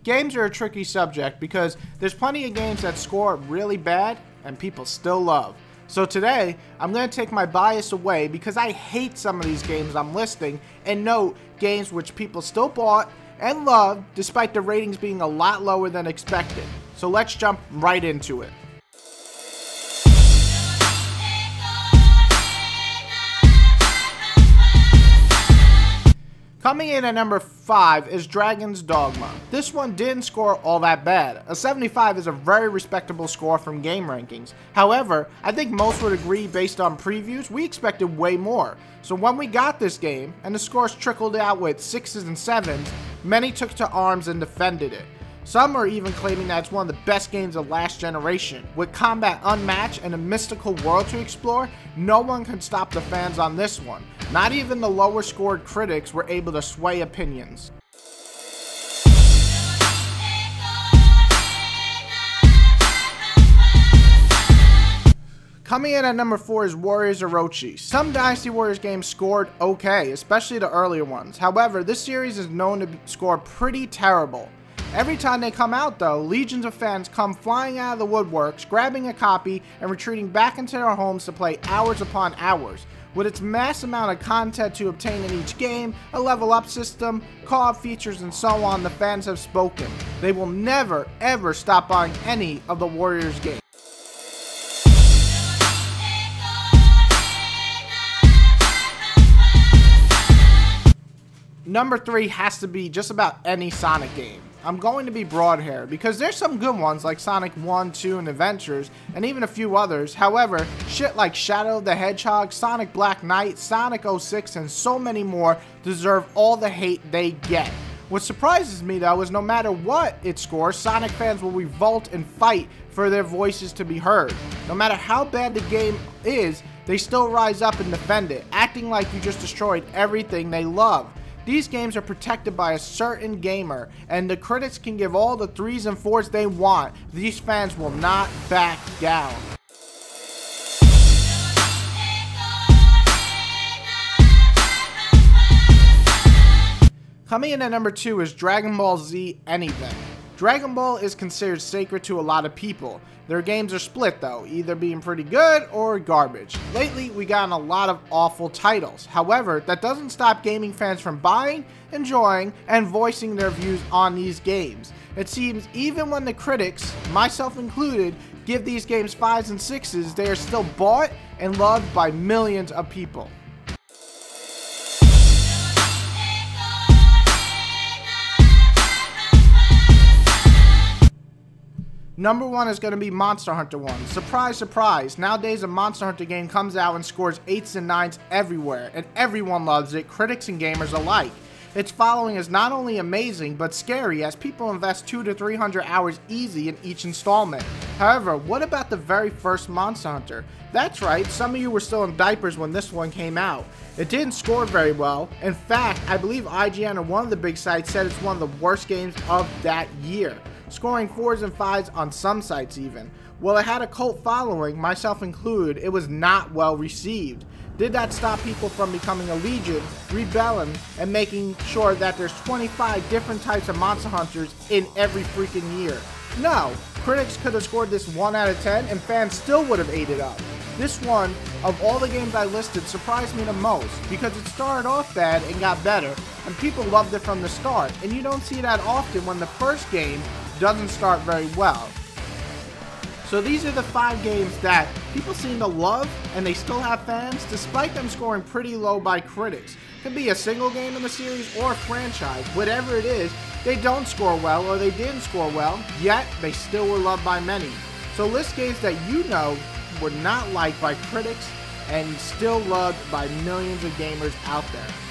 Games are a tricky subject because there's plenty of games that score really bad and people still love. So today, I'm going to take my bias away because I hate some of these games I'm listing and note games which people still bought and loved despite the ratings being a lot lower than expected. So let's jump right into it. Coming in at number 5 is Dragon's Dogma. This one didn't score all that bad. A 75 is a very respectable score from game rankings. However, I think most would agree based on previews, we expected way more. So when we got this game, and the scores trickled out with 6s and 7s, many took to arms and defended it. Some are even claiming that it's one of the best games of last generation. With combat unmatched and a mystical world to explore, no one can stop the fans on this one. Not even the lower scored critics were able to sway opinions. Coming in at number 4 is Warriors Orochi. Some Dynasty Warriors games scored okay, especially the earlier ones. However, this series is known to score pretty terrible. Every time they come out though, legions of fans come flying out of the woodworks, grabbing a copy, and retreating back into their homes to play hours upon hours. With its mass amount of content to obtain in each game, a level up system, co-op features, and so on, the fans have spoken. They will never ever stop buying any of the Warriors games. Number 3 has to be just about any Sonic game. I'm going to be broad here because there's some good ones like Sonic 1, 2, and Adventures, and even a few others. However, shit like Shadow the Hedgehog, Sonic Black Knight, Sonic 06, and so many more deserve all the hate they get. What surprises me though is no matter what it scores, Sonic fans will revolt and fight for their voices to be heard. No matter how bad the game is, they still rise up and defend it, acting like you just destroyed everything they love. These games are protected by a certain gamer, and the critics can give all the 3s and 4s they want. These fans will not back down. Coming in at number 2 is Dragon Ball Z Anything. Dragon Ball is considered sacred to a lot of people. Their games are split though, either being pretty good or garbage. Lately, we gotten a lot of awful titles. However, that doesn't stop gaming fans from buying, enjoying, and voicing their views on these games. It seems even when the critics, myself included, give these games 5s and 6s, they are still bought and loved by millions of people. Number 1 is going to be Monster Hunter 1. Surprise, surprise. Nowadays, a Monster Hunter game comes out and scores 8s and 9s everywhere, and everyone loves it, critics and gamers alike. Its following is not only amazing, but scary as people invest 200 to 300 hours easy in each installment. However, what about the very first Monster Hunter? That's right, some of you were still in diapers when this one came out. It didn't score very well. In fact, I believe IGN or one of the big sites said it's one of the worst games of that year, scoring 4s and 5s on some sites even. While it had a cult following, myself included, it was not well received. Did that stop people from becoming a legion, rebelling, and making sure that there's 25 different types of Monster Hunters in every freaking year? No, critics could have scored this 1 out of 10 and fans still would have ate it up. This one, of all the games I listed, surprised me the most because it started off bad and got better, and people loved it from the start, and you don't see that often when the first game doesn't start very well. So these are the 5 games that people seem to love and they still have fans despite them scoring pretty low by critics. It could be a single game in the series or a franchise. Whatever it is, they don't score well or they didn't score well, yet they still were loved by many. So list games that you know were not liked by critics and still loved by millions of gamers out there.